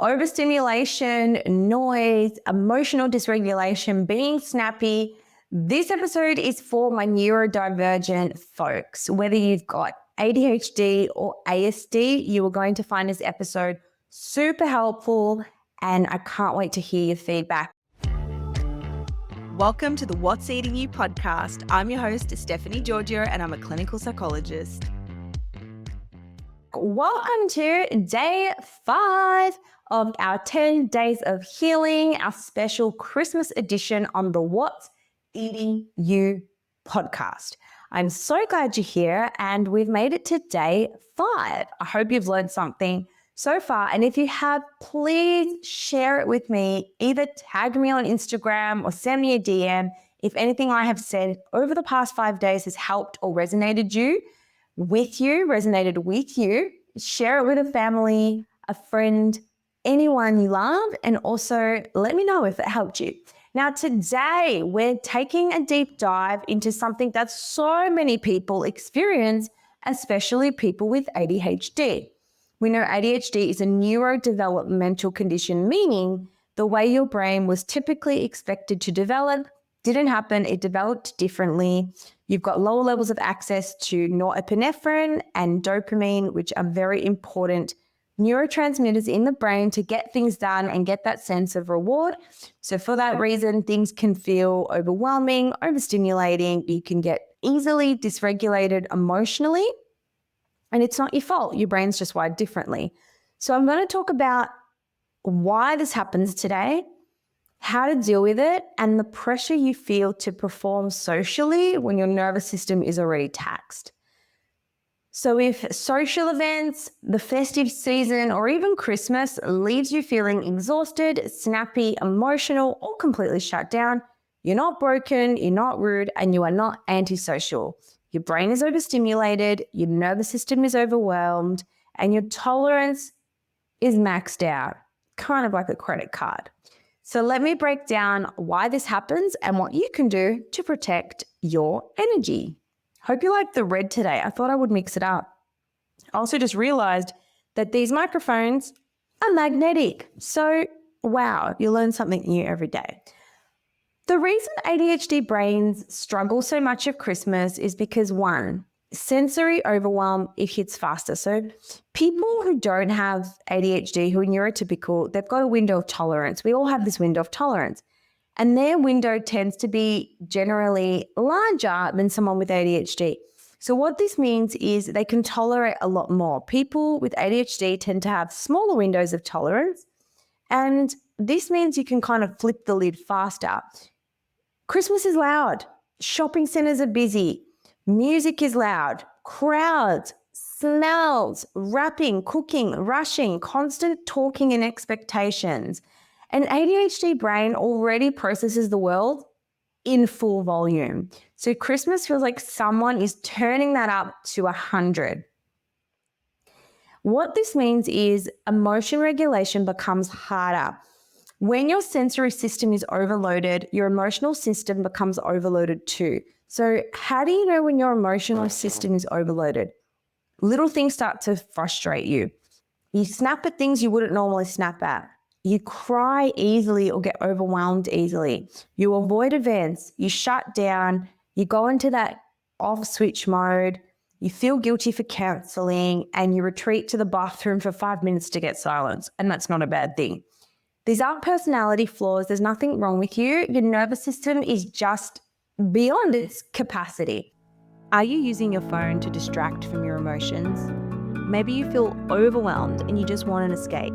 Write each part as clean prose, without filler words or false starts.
overstimulation, noise, emotional dysregulation, being snappy. This episode is for my neurodivergent folks. Whether you've got ADHD or ASD, you are going to find this episode super helpful, and I can't wait to hear your feedback. Welcome to the What's Eating You podcast. I'm your host, Stephanie Giorgio, and I'm a clinical psychologist. Welcome to day 5 of our 10 days of healing, our special Christmas edition on the What's Eating You podcast. I'm so glad you're here, and we've made it to day 5. I hope you've learned something so far, and if you have, please share it with me. Either tag me on Instagram or send me a DM if anything I have said over the past 5 days has helped or resonated with you. Share it with a family, a friend, anyone you love, and also let me know if it helped you. Now, today we're taking a deep dive into something that so many people experience, especially people with ADHD. We know ADHD is a neurodevelopmental condition, meaning the way your brain was typically expected to develop didn't happen. It developed differently. You've got lower levels of access to norepinephrine and dopamine, which are very important neurotransmitters in the brain to get things done and get that sense of reward. So for that reason, things can feel overwhelming, overstimulating. You can get easily dysregulated emotionally, and it's not your fault. Your brain's just wired differently. So I'm going to talk about why this happens today, how to deal with it, and the pressure you feel to perform socially when your nervous system is already taxed. So if social events, the festive season, or even Christmas leaves you feeling exhausted, snappy, emotional, or completely shut down, you're not broken, you're not rude, and you are not antisocial. Your brain is overstimulated, your nervous system is overwhelmed, and your tolerance is maxed out, kind of like a credit card. So let me break down why this happens and what you can do to protect your energy. Hope you like the red today. I thought I would mix it up. I also just realized that these microphones are magnetic. So, wow, you learn something new every day. The reason ADHD brains struggle so much at Christmas is because, one, sensory overwhelm, it hits faster. So people who don't have ADHD, who are neurotypical, they've got a window of tolerance. We all have this window of tolerance. And their window tends to be generally larger than someone with ADHD. So what this means is they can tolerate a lot more. People with ADHD tend to have smaller windows of tolerance. And this means you can kind of flip the lid faster. Christmas is loud. Shopping centers are busy. Music is loud. Crowds, smells, wrapping, cooking, rushing, constant talking and expectations. An ADHD brain already processes the world in full volume. So Christmas feels like someone is turning that up to 100. What this means is emotion regulation becomes harder. When your sensory system is overloaded, your emotional system becomes overloaded too. So how do you know when your emotional system is overloaded? Little things start to frustrate you. You snap at things you wouldn't normally snap at. You cry easily or get overwhelmed easily. You avoid events. You shut down. You go into that off switch mode. You feel guilty for cancelling, and you retreat to the bathroom for 5 minutes to get silence. And that's not a bad thing. These aren't personality flaws. There's nothing wrong with you. Your nervous system is just beyond its capacity. Are you using your phone to distract from your emotions? Maybe you feel overwhelmed and you just want an escape.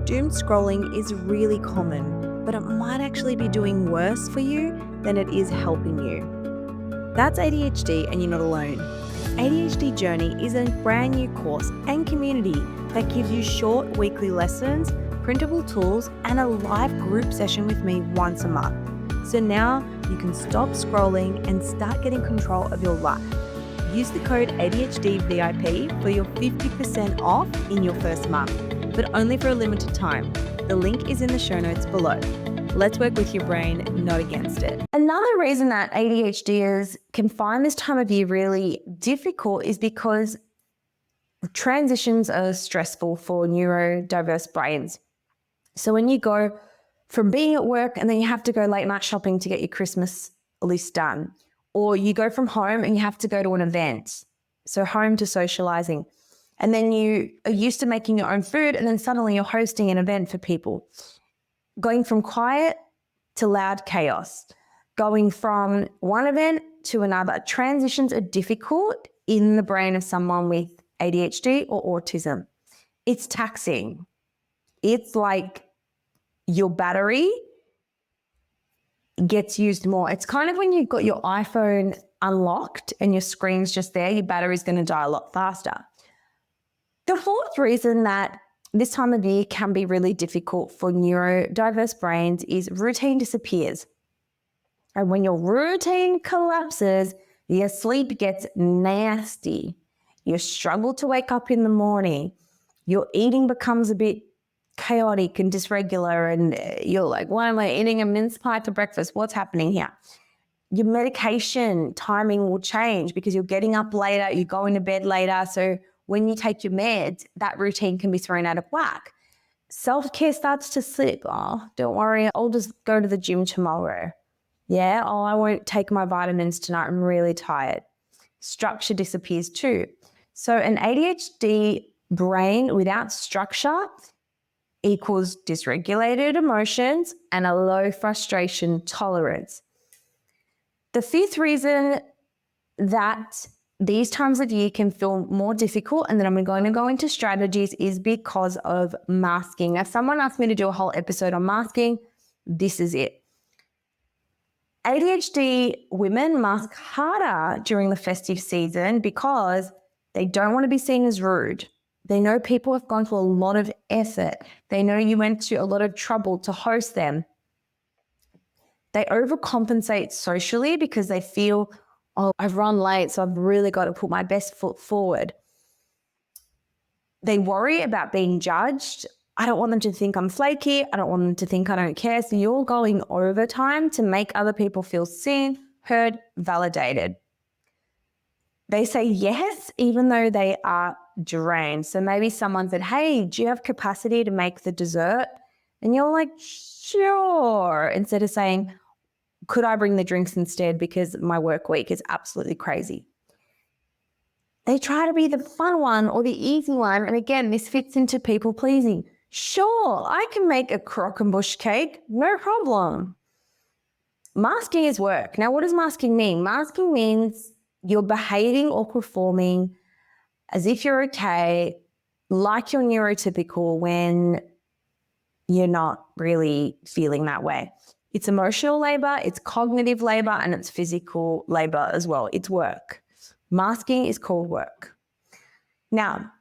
Doom scrolling is really common, but it might actually be doing worse for you than it is helping you. That's ADHD, and you're not alone. ADHD Journey is a brand new course and community that gives you short weekly lessons, printable tools, and a live group session with me once a month. So now you can stop scrolling and start getting control of your life. Use the code ADHDVIP for your 50% off in your first month, but only for a limited time. The link is in the show notes below. Let's work with your brain, not against it. Another reason that ADHDers can find this time of year really difficult is because transitions are stressful for neurodiverse brains. So when you go from being at work and then you have to go late night shopping to get your Christmas list done, or you go from home and you have to go to an event, so home to socializing, and then you are used to making your own food and then suddenly you're hosting an event for people, going from quiet to loud chaos, going from one event to another. Transitions are difficult in the brain of someone with ADHD or autism. It's taxing. It's like your battery gets used more. It's kind of when you've got your iPhone unlocked and your screen's just there, your battery's going to die a lot faster. The fourth reason that this time of year can be really difficult for neurodiverse brains is routine disappears. And when your routine collapses, your sleep gets nasty. You struggle to wake up in the morning. Your eating becomes a bit chaotic and dysregular, and you're like, why am I eating a mince pie for breakfast? What's happening here? Your medication timing will change because you're getting up later, you're going to bed later. So when you take your meds, that routine can be thrown out of whack. Self-care starts to slip. Oh, don't worry, I'll just go to the gym tomorrow. Yeah, oh, I won't take my vitamins tonight, I'm really tired. Structure disappears too. So an ADHD brain without structure equals dysregulated emotions and a low frustration tolerance. The fifth reason that these times of year can feel more difficult, and then I'm going to go into strategies, is because of masking. Now, someone asked me to do a whole episode on masking. This is it. ADHD women mask harder during the festive season because they don't want to be seen as rude. They know people have gone to a lot of effort. They know you went to a lot of trouble to host them. They overcompensate socially because they feel, oh, I've run late, so I've really got to put my best foot forward. They worry about being judged. I don't want them to think I'm flaky. I don't want them to think I don't care. So you're going overtime to make other people feel seen, heard, validated. They say yes, even though they are drained. So maybe someone said, hey, do you have capacity to make the dessert? And you're like, sure. Instead of saying, could I bring the drinks instead because my work week is absolutely crazy? They try to be the fun one or the easy one. And again, this fits into people pleasing. Sure, I can make a croquembouche cake, no problem. Masking is work. Now, what does masking mean? Masking means you're behaving or performing as if you're okay, like you're neurotypical when you're not really feeling that way. It's emotional labor, it's cognitive labor, and it's physical labor as well. It's work. Masking is called work. Now,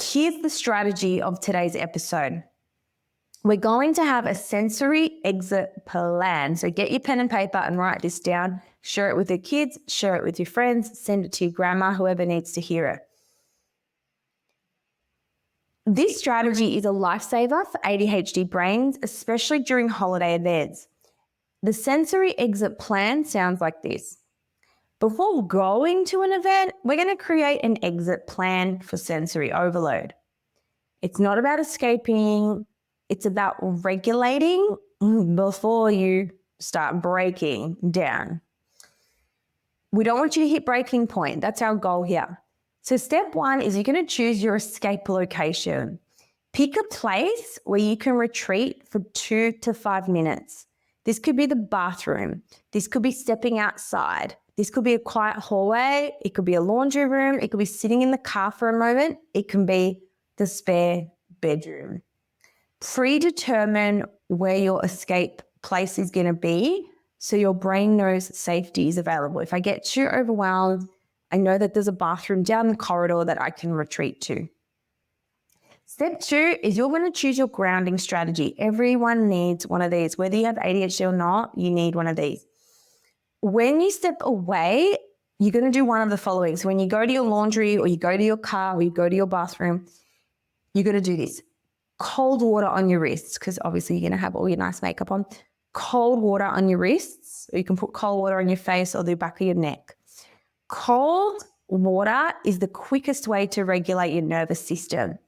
here's the strategy of today's episode. We're going to have a sensory exit plan. So get your pen and paper and write this down. Share it with your kids, share it with your friends, send it to your grandma, whoever needs to hear it. This strategy is a lifesaver for ADHD brains, especially during holiday events. The sensory exit plan sounds like this. Before going to an event, we're going to create an exit plan for sensory overload. It's not about escaping. It's about regulating before you start breaking down. We don't want you to hit breaking point. That's our goal here. So step one is you're going to choose your escape location. Pick a place where you can retreat for 2 to 5 minutes. This could be the bathroom. This could be stepping outside. This could be a quiet hallway. It could be a laundry room. It could be sitting in the car for a moment. It can be the spare bedroom. Predetermine where your escape place is going to be so your brain knows safety is available. If I get too overwhelmed, I know that there's a bathroom down the corridor that I can retreat to. Step 2 is you're going to choose your grounding strategy. Everyone needs one of these. Whether you have ADHD or not, you need one of these. When you step away, you're going to do one of the following. So when you go to your laundry or you go to your car or you go to your bathroom, you're going to do this. Cold water on your wrists, because obviously you're going to have all your nice makeup on. Cold water on your wrists, or you can put cold water on your face or the back of your neck. Cold water is the quickest way to regulate your nervous system.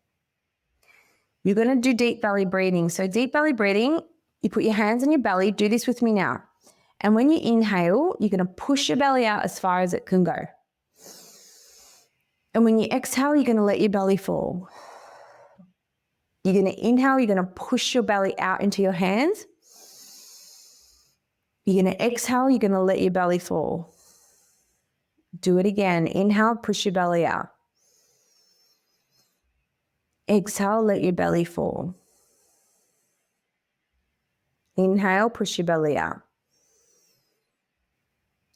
You're going to do deep belly breathing. So deep belly breathing, you put your hands on your belly. Do this with me now. And when you inhale, you're going to push your belly out as far as it can go. And when you exhale, you're going to let your belly fall. You're going to inhale, you're going to push your belly out into your hands. You're going to exhale, you're going to let your belly fall. Do it again. Inhale, push your belly out. Exhale, let your belly fall. Inhale, push your belly out.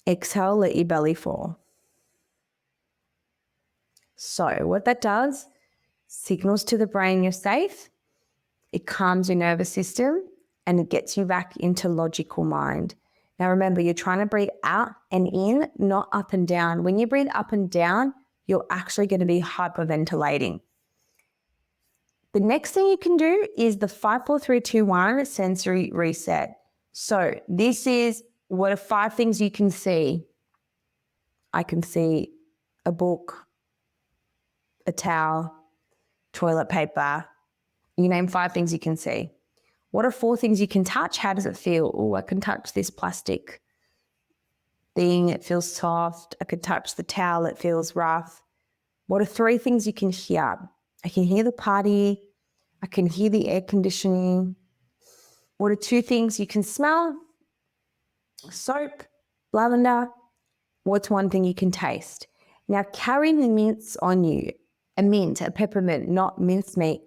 Exhale, let your belly fall. So what that does, signals to the brain you're safe, it calms your nervous system, and it gets you back into logical mind. Now remember, you're trying to breathe out and in, not up and down. When you breathe up and down, you're actually going to be hyperventilating. The next thing you can do is the 5, 4, 3, 2, 1 sensory reset. So this is what are 5 things you can see. I can see a book, a towel, toilet paper. You name 5 things you can see. What are 4 things you can touch? How does it feel? Oh, I can touch this plastic thing. It feels soft. I can touch the towel. It feels rough. What are 3 things you can hear? I can hear the party. I can hear the air conditioning. What are 2 things you can smell? Soap, lavender. What's 1 thing you can taste? Now carry the mints on you. A mint, a peppermint, not mincemeat.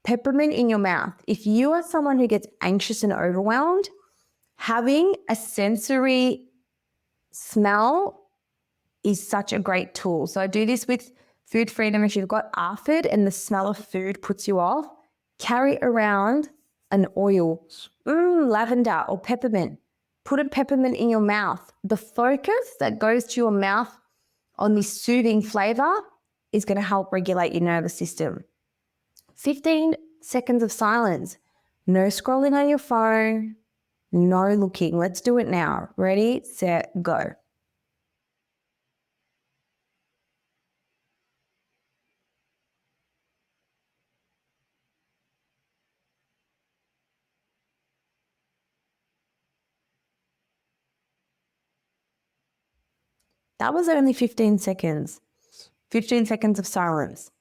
Peppermint in your mouth. If you are someone who gets anxious and overwhelmed, having a sensory smell is such a great tool. So I do this with food freedom. If you've got ARFID and the smell of food puts you off, carry around an oil, lavender or peppermint. Put a peppermint in your mouth. The focus that goes to your mouth on this soothing flavor is going to help regulate your nervous system. 15 seconds of silence. No scrolling on your phone. No looking. Let's do it now. Ready, set, go. That was only 15 seconds. 15 seconds of silence.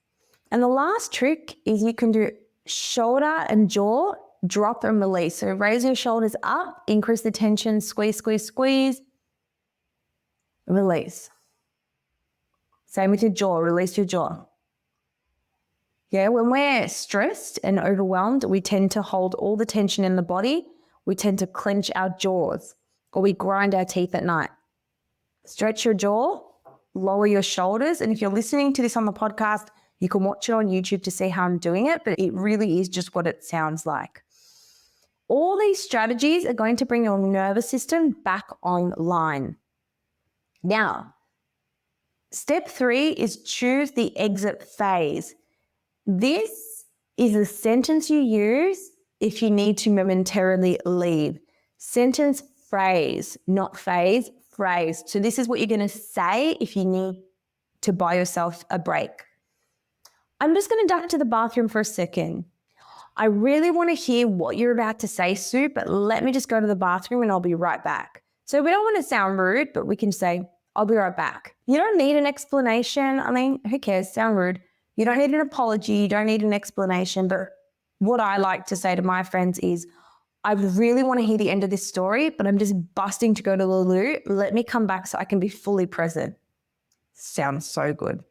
And the last trick is you can do shoulder and jaw, drop and release. So raise your shoulders up, increase the tension, squeeze, squeeze, squeeze, release. Same with your jaw, release your jaw. Yeah, when we're stressed and overwhelmed, we tend to hold all the tension in the body. We tend to clench our jaws or we grind our teeth at night. Stretch your jaw, lower your shoulders. And if you're listening to this on the podcast, you can watch it on YouTube to see how I'm doing it, but it really is just what it sounds like. All these strategies are going to bring your nervous system back online. Now, step 3 is choose the exit phase. This is a sentence you use if you need to momentarily leave. Sentence, phrase, not phase, phrase. So this is what you're going to say if you need to buy yourself a break. I'm just going to duck to the bathroom for a second. I really want to hear what you're about to say, Sue, but let me just go to the bathroom and I'll be right back. So we don't want to sound rude, but we can say, I'll be right back. You don't need an explanation. I mean, who cares? Sound rude. You don't need an apology. You don't need an explanation. But what I like to say to my friends is, I really want to hear the end of this story, but I'm just busting to go to the loo. Let me come back so I can be fully present. Sounds so good.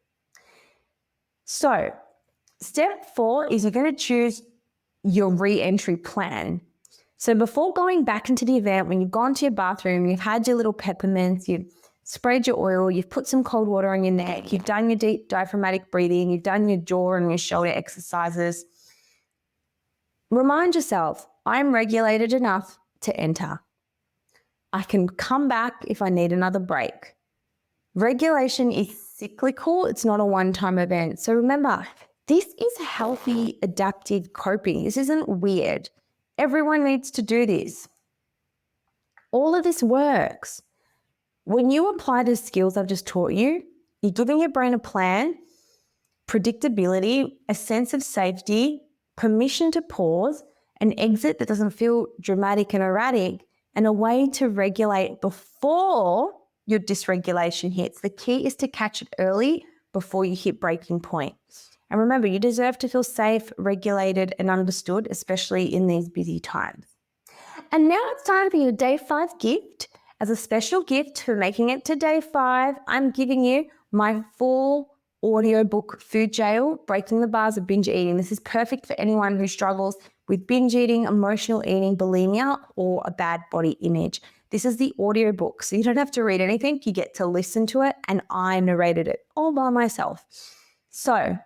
So step 4 is you're going to choose your re-entry plan. So before going back into the event, when you've gone to your bathroom, you've had your little peppermints, you've sprayed your oil, you've put some cold water on your neck, you've done your deep diaphragmatic breathing, you've done your jaw and your shoulder exercises. Remind yourself, I'm regulated enough to enter. I can come back if I need another break. Regulation is cyclical. It's not a one-time event. So remember, this is healthy, adaptive coping. This isn't weird. Everyone needs to do this. All of this works. When you apply the skills I've just taught you, you're giving your brain a plan, predictability, a sense of safety, permission to pause, an exit that doesn't feel dramatic and erratic, and a way to regulate before your dysregulation hits. The key is to catch it early before you hit breaking point. And remember, you deserve to feel safe, regulated, and understood, especially in these busy times. And now it's time for your day 5 gift. As a special gift for making it to day 5, I'm giving you my full audiobook, Food Jail, Breaking the Bars of Binge Eating. This is perfect for anyone who struggles with binge eating, emotional eating, bulimia, or a bad body image. This is the audiobook, so you don't have to read anything. You get to listen to it, and I narrated it all by myself. So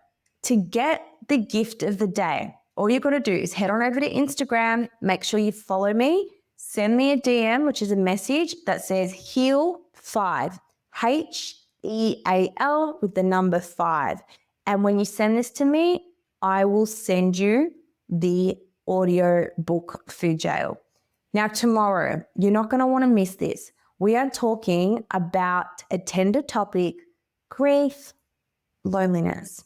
to get the gift of the day, all you've got to do is head on over to Instagram, make sure you follow me, send me a DM, which is a message that says HEAL5, HEAL with the number 5. And when you send this to me, I will send you the audio book Food Jail. Now, tomorrow, you're not going to want to miss this. We are talking about a tender topic, grief, loneliness,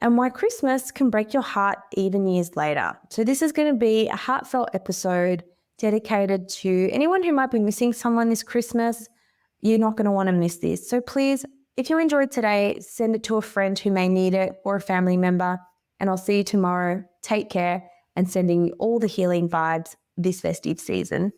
and why Christmas can break your heart even years later. So this is going to be a heartfelt episode dedicated to anyone who might be missing someone this Christmas. You're not going to want to miss this. So please, if you enjoyed today, send it to a friend who may need it or a family member. And I'll see you tomorrow. Take care, and sending you all the healing vibes this festive season.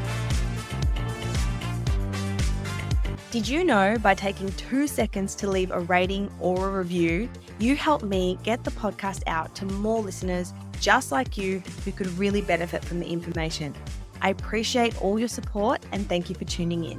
Did you know by taking 2 seconds to leave a rating or a review, you help me get the podcast out to more listeners just like you who could really benefit from the information? I appreciate all your support and thank you for tuning in.